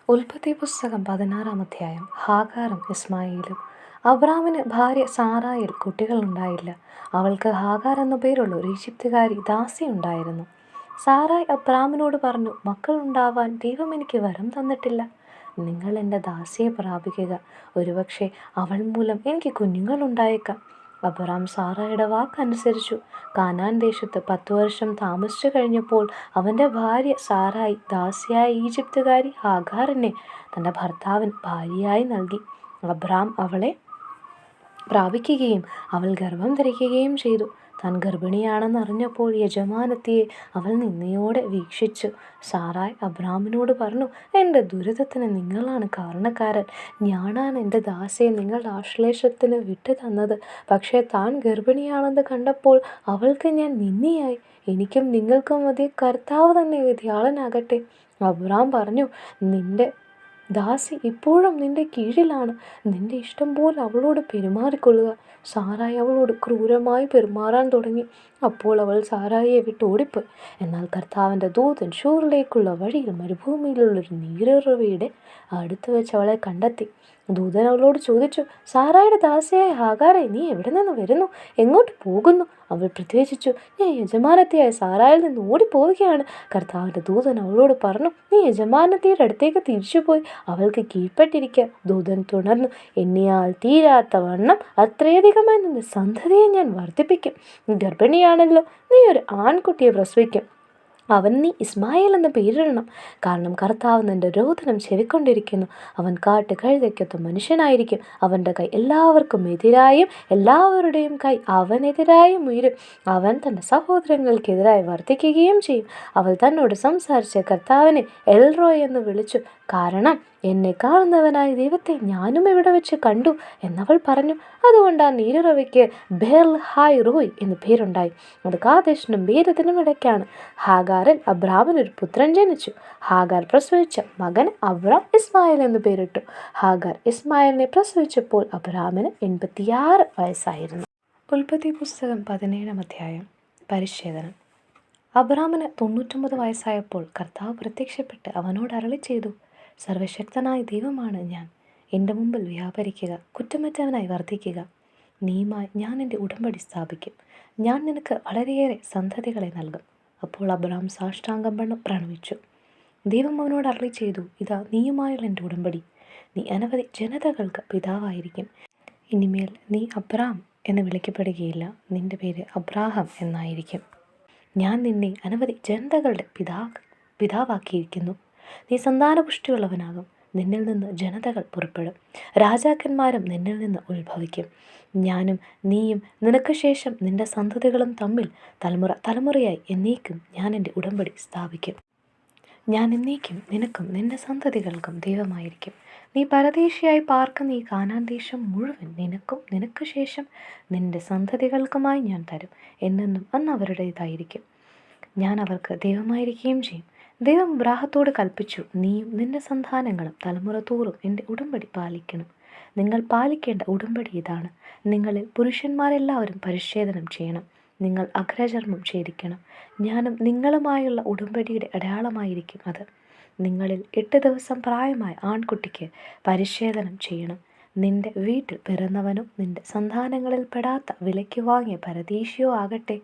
ഉൽപ്പത്തി പുസ്തകം 16-ാം അധ്യായം. ഹാഗാറും ഇസ്മായേലും. അബ്രാമിന് ഭാര്യ സാറായിൽ കുട്ടികളുണ്ടായില്ല. അവൾക്ക് ഹാഗാർ എന്നു പേരുള്ള ഒരു ഈജിപ്തുകാരി ദാസിയുണ്ടായിരുന്നു. സാറായ് അബ്രാമിനോട് പറഞ്ഞു, മക്കളുണ്ടാവാൻ ദൈവം എനിക്ക് വരം തന്നിട്ടില്ല. നിങ്ങൾ എൻ്റെ ദാസിയെ പ്രാപിക്കുക. ഒരുപക്ഷെ അവൾ മൂലം എനിക്ക് കുഞ്ഞുങ്ങളുണ്ടായേക്കാം. അബ്രാം സാറായുടെ വാക്കനുസരിച്ചു. കാനാൻ ദേശത്ത് 10 വർഷം താമസിച്ചു കഴിഞ്ഞപ്പോൾ അവൻ്റെ ഭാര്യ സാറായി ദാസിയായ ഈജിപ്തുകാരി ഹാഗാറിനെ തൻ്റെ ഭർത്താവിന് ഭാര്യയായി നൽകി. അബ്രാം അവളെ പ്രാപിക്കുകയും അവൾ ഗർഭം ധരിക്കുകയും ചെയ്തു. താൻ ഗർഭിണിയാണെന്നറിഞ്ഞപ്പോൾ യജമാനത്തിയെ അവൾ നിന്ദയോടെ വീക്ഷിച്ചു. സാറായ് അബ്രാമിനോട് പറഞ്ഞു, എൻ്റെ ദുരിതത്തിന് നിങ്ങളാണ് കാരണക്കാരൻ. ഞാനാണ് എൻ്റെ ദാസിയെ നിങ്ങളുടെ ആശ്ലേഷത്തിന് വിട്ടു തന്നത്. പക്ഷേ താൻ ഗർഭിണിയാണെന്ന് കണ്ടപ്പോൾ അവൾക്ക് ഞാൻ നിന്ദിയായി. എനിക്കും നിങ്ങൾക്കും മധ്യേ കർത്താവ് തന്നെ വിധിയാളനാകട്ടെ. അബ്രാം പറഞ്ഞു, നിന്റെ ദാസി ഇപ്പോഴും നിന്റെ കീഴിലാണ്. നിന്റെ ഇഷ്ടം പോലെ അവളോട് പെരുമാറിക്കൊള്ളുക. സാറായി അവളോട് ക്രൂരമായി പെരുമാറാൻ തുടങ്ങി. അപ്പോൾ അവൾ സാറായിയെ വിട്ടോടിപ്പോയി. എന്നാൽ കർത്താവിൻ്റെ ദൂതൻ ഷൂറിലേക്കുള്ള വഴിയിൽ മരുഭൂമിയിലുള്ളൊരു നീരുറവയുടെ അടുത്ത് വെച്ച് അവളെ കണ്ടെത്തി. ദൂതൻ അവളോട് ചോദിച്ചു, സാറായുടെ ദാസിയായ ഹാഗാറെ, നീ എവിടെ നിന്ന് വരുന്നു? എങ്ങോട്ട് പോകുന്നു? അവൾ പ്രതിവചിച്ചു, ഞാൻ യജമാനത്തിയായ സാറായിൽ നിന്ന് ഓടിപ്പോവുകയാണ്. കർത്താവിൻ്റെ ദൂതൻ അവളോട് പറഞ്ഞു, നീ യജമാനത്തിയുടെ അടുത്തേക്ക് തിരിച്ചുപോയി അവൾക്ക് കീഴ്പ്പെട്ടിരിക്കുക. ദൂതൻ തുടർന്നു, എണ്ണിയാൽ തീരാത്ത വണ്ണം അത്രയധികമായി നിന്റെ സന്തതിയെ ഞാൻ വർദ്ധിപ്പിക്കും. ഗർഭിണിയാണല്ലോ, നീ ഒരു ആൺകുട്ടിയെ പ്രസവിക്കും. അവൻ നീ ഇസ്മായേൽ എന്ന് പേരിടണം. കാരണം കർത്താവ് നിന്റെ രോദനം ചെവിക്കൊണ്ടിരിക്കുന്നു. അവൻ കാട്ടുകഴുതയ്ക്കൊത്ത മനുഷ്യനായിരിക്കും. അവൻ്റെ കൈ എല്ലാവർക്കും എതിരായും എല്ലാവരുടെയും കൈ അവനെതിരായും ഉയരും. അവൻ തൻ്റെ സഹോദരങ്ങൾക്കെതിരായി വർദ്ധിക്കുകയും ചെയ്യും. അവൾ തന്നോട് സംസാരിച്ച കർത്താവിനെ എൽറോയ് എന്ന് വിളിച്ചു. കാരണം എന്നെ കാണുന്നവനായ ദൈവത്തെ ഞാനും ഇവിടെ വെച്ച് കണ്ടു എന്നവൾ പറഞ്ഞു. അതുകൊണ്ട് ആ നീരുറവയ്ക്ക് ബേൽ ഹായ് റോയ് എന്ന് പേരുണ്ടായി. അത് കാദേശിനും ബേരത്തിനും ഇടയ്ക്കാണ്. ഹാഗാറിൽ അബ്രാമിനൊരു പുത്രൻ ജനിച്ചു. ഹാഗാർ പ്രസവിച്ച മകന് അബ്രാം ഇസ്മായേൽ എന്ന് പേരിട്ടു. ഹാഗാർ ഇസ്മായേലിനെ പ്രസവിച്ചപ്പോൾ അബ്രാമിന് 86 വയസ്സായിരുന്നു. ഉൽപ്പത്തി പുസ്തകം 17-ാം അധ്യായം. പരിച്ഛേദനം. അബ്രാമിന് 99 വയസ്സായപ്പോൾ കർത്താവ് പ്രത്യക്ഷപ്പെട്ട് അവനോട് അരുളി ചെയ്തു, സർവശക്തനായ ദൈവമാണ് ഞാൻ. എൻ്റെ മുമ്പിൽ വ്യാപരിക്കുക, കുറ്റമറ്റവനായി വർദ്ധിക്കുക. നീയുമായി ഞാൻ എൻ്റെ ഉടമ്പടി സ്ഥാപിക്കും. ഞാൻ നിനക്ക് വളരെയേറെ സന്തതികളെ നൽകും. അപ്പോൾ അബ്രാം സാഷ്ടാംഗം പ്രണമിച്ചു. ദൈവം അവനോട് അരുളി ചെയ്തു, ഇതാ നീയുമായുള്ള എൻ്റെ ഉടമ്പടി. നീ അനവധി ജനതകൾക്ക് പിതാവായിരിക്കും. ഇനിമേൽ നീ അബ്രാം എന്ന് വിളിക്കപ്പെടുകയില്ല. നിൻ്റെ പേര് അബ്രാഹാം എന്നായിരിക്കും. ഞാൻ നിന്നെ അനവധി ജനതകളുടെ പിതാവാക്കിയിരിക്കുന്നു. നീ സന്താനപുഷ്ടിയുള്ളവനാകും. നിന്നിൽ നിന്ന് ജനതകൾ പുറപ്പെടും. രാജാക്കന്മാരും നിന്നിൽ നിന്ന് ഉത്ഭവിക്കും. ഞാനും നീയും നിനക്ക് ശേഷം നിന്റെ സന്തതികളും തമ്മിൽ തലമുറ തലമുറയായി എന്നേക്കും ഞാൻ എൻ്റെ ഉടമ്പടി സ്ഥാപിക്കും. ഞാൻ എന്നേക്കും നിനക്കും നിന്റെ സന്തതികൾക്കും ദൈവമായിരിക്കും. നീ പരദേശിയായി പാർക്കുന്ന ഈ കാനാൻ ദേശം മുഴുവൻ നിനക്കും നിനക്ക് ശേഷം നിന്റെ സന്തതികൾക്കുമായി ഞാൻ തരും. എന്നെന്നും അന്ന് അവരുടേതായിരിക്കും. ഞാൻ അവർക്ക് ദൈവമായിരിക്കുകയും ചെയ്യും. ദൈവം അബ്രാഹത്തോട് കൽപ്പിച്ചു, നീയും നിന്റെ സന്താനങ്ങളും തലമുറ തോറും എൻ്റെ ഉടമ്പടി പാലിക്കണം. നിങ്ങൾ പാലിക്കേണ്ട ഉടമ്പടി ഇതാണ്. നിങ്ങളിൽ പുരുഷന്മാരെല്ലാവരും പരിച്ഛേദനം ചെയ്യണം. നിങ്ങൾ അഗ്രചർമ്മം ഛേദിക്കണം. ഞാനും നിങ്ങളുമായുള്ള ഉടമ്പടിയുടെ അടയാളമായിരിക്കും അത്. നിങ്ങളിൽ 8 ദിവസം പ്രായമായ ആൺകുട്ടിക്ക് പരിച്ഛേദനം ചെയ്യണം. നിന്റെ വീട്ടിൽ പിറന്നവനോ നിന്റെ സന്താനങ്ങളിൽ പെടാത്ത വിലയ്ക്ക് വാങ്ങിയ പരദേശിയോ ആകട്ടെ,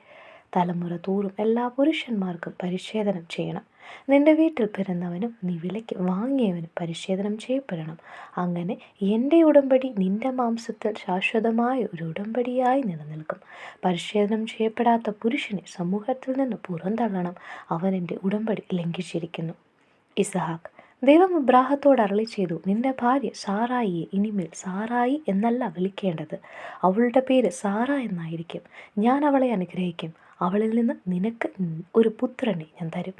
തലമുറ തോറും എല്ലാ പുരുഷന്മാർക്കും പരിച്ഛേദനം ചെയ്യണം. നിന്റെ വീട്ടിൽ പിറന്നവനും നീ വിലയ്ക്ക് വാങ്ങിയവനും പരിച്ഛേദനം ചെയ്യപ്പെടണം. അങ്ങനെ എൻ്റെ ഉടമ്പടി നിന്റെ മാംസത്തിൽ ശാശ്വതമായ ഒരു ഉടമ്പടിയായി നിലനിൽക്കും. പരിച്ഛേദനം ചെയ്യപ്പെടാത്ത പുരുഷനെ സമൂഹത്തിൽ നിന്ന് പുറന്തള്ളണം. അവൻ എൻ്റെ ഉടമ്പടി ലംഘിച്ചിരിക്കുന്നു. ഇസഹാക്ക്. ദൈവം അബ്രാഹത്തോട് അരുളി ചെയ്തു, നിന്റെ ഭാര്യ സാറായിയെ ഇനിമേൽ സാറായി എന്നല്ല വിളിക്കേണ്ടത്. അവളുടെ പേര് സാറ എന്നായിരിക്കും. ഞാൻ അവളെ അനുഗ്രഹിക്കും. അവളിൽ നിന്ന് നിനക്ക് ഒരു പുത്രനെ ഞാൻ തരും.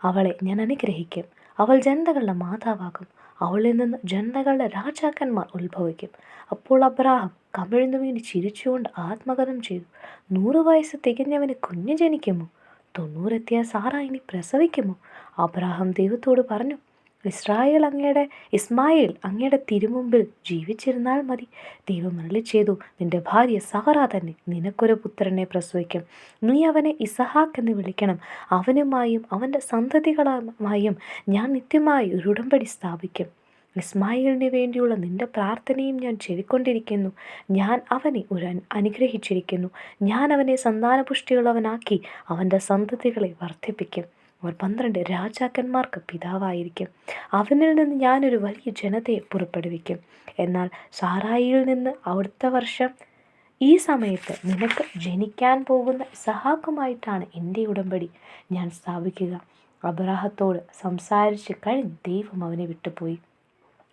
അവളെ ഞാൻ അനുഗ്രഹിക്കും. അവൾ ജനതകളുടെ മാതാവാകും. അവളിൽ നിന്ന് ജനതകളുടെ രാജാക്കന്മാർ ഉത്ഭവിക്കും. അപ്പോൾ അബ്രാഹാം കമിഴ്ന്നു വീണ് ചിരിച്ചുകൊണ്ട് ആത്മകഥം ചെയ്തു, 100 വയസ്സ് തികഞ്ഞവന് കുഞ്ഞ് ജനിക്കുമോ? 90 എത്തിയ സാറ ഇനി പ്രസവിക്കുമോ? അബ്രാഹാം ദൈവത്തോട് പറഞ്ഞു, ഇസ്മായേൽ അങ്ങയുടെ തിരുമുമ്പിൽ ജീവിച്ചിരുന്നാൽ മതി. ദൈവം അരുളിച്ചെയ്തു, നിന്റെ ഭാര്യ സാറ തന്നെ നിനക്കൊരു പുത്രനെ പ്രസവിക്കും. നീ അവനെ ഇസഹാക്ക് എന്ന് വിളിക്കണം. അവനുമായും അവൻ്റെ സന്തതികളുമായും ഞാൻ നിത്യമായി ഒരു ഉടമ്പടി സ്ഥാപിക്കും. ഇസ്മായിലിന് വേണ്ടിയുള്ള നിന്റെ പ്രാർത്ഥനയും ഞാൻ ചെവിക്കൊണ്ടിരിക്കുന്നു. ഞാൻ അവനെ അനുഗ്രഹിച്ചിരിക്കുന്നു. ഞാൻ അവനെ സന്താനപുഷ്ടിയുള്ളവനാക്കി അവൻ്റെ സന്തതികളെ വർദ്ധിപ്പിക്കും. അവർ 12 രാജാക്കന്മാർക്ക് പിതാവായിരിക്കും. അവനിൽ നിന്ന് ഞാനൊരു വലിയ ജനതയെ പുറപ്പെടുവിക്കും. എന്നാൽ സാറായിയിൽ നിന്ന് അടുത്ത വർഷം ഈ സമയത്ത് നിനക്ക് ജനിക്കാൻ പോകുന്ന ഇസഹാക്കുമായിട്ടാണ് എൻ്റെ ഉടമ്പടി ഞാൻ സ്ഥാപിക്കുക. അബ്രാഹത്തോട് സംസാരിച്ച് കഴിഞ്ഞ് ദൈവം അവനെ വിട്ടുപോയി.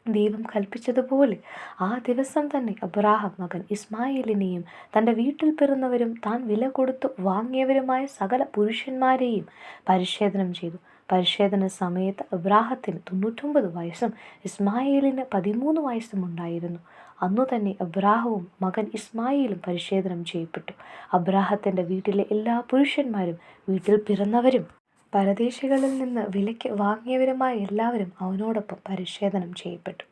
ദൈവം കൽപ്പിച്ചതുപോലെ ആ ദിവസം തന്നെ അബ്രാഹാം മകൻ ഇസ്മായിലിനെയും തൻ്റെ വീട്ടിൽ പിറന്നവരും താൻ വില കൊടുത്തു വാങ്ങിയവരുമായ സകല പുരുഷന്മാരെയും പരിച്ഛേദനം ചെയ്തു. പരിച്ഛേദന സമയത്ത് അബ്രാഹത്തിന് 99 വയസ്സും ഇസ്മായിലിന് 13 വയസ്സും ഉണ്ടായിരുന്നു. അന്നു തന്നെ അബ്രാഹവും മകൻ ഇസ്മായിലും പരിച്ഛേദനം ചെയ്യപ്പെട്ടു. അബ്രാഹത്തിൻ്റെ വീട്ടിലെ എല്ലാ പുരുഷന്മാരും വീട്ടിൽ പിറന്നവരും പരദേശികളിൽ നിന്ന് വിലയ്ക്ക് വാങ്ങിയവരുമായ എല്ലാവരും അവനോടൊപ്പം പരിച്ഛേദനം ചെയ്യപ്പെട്ടു.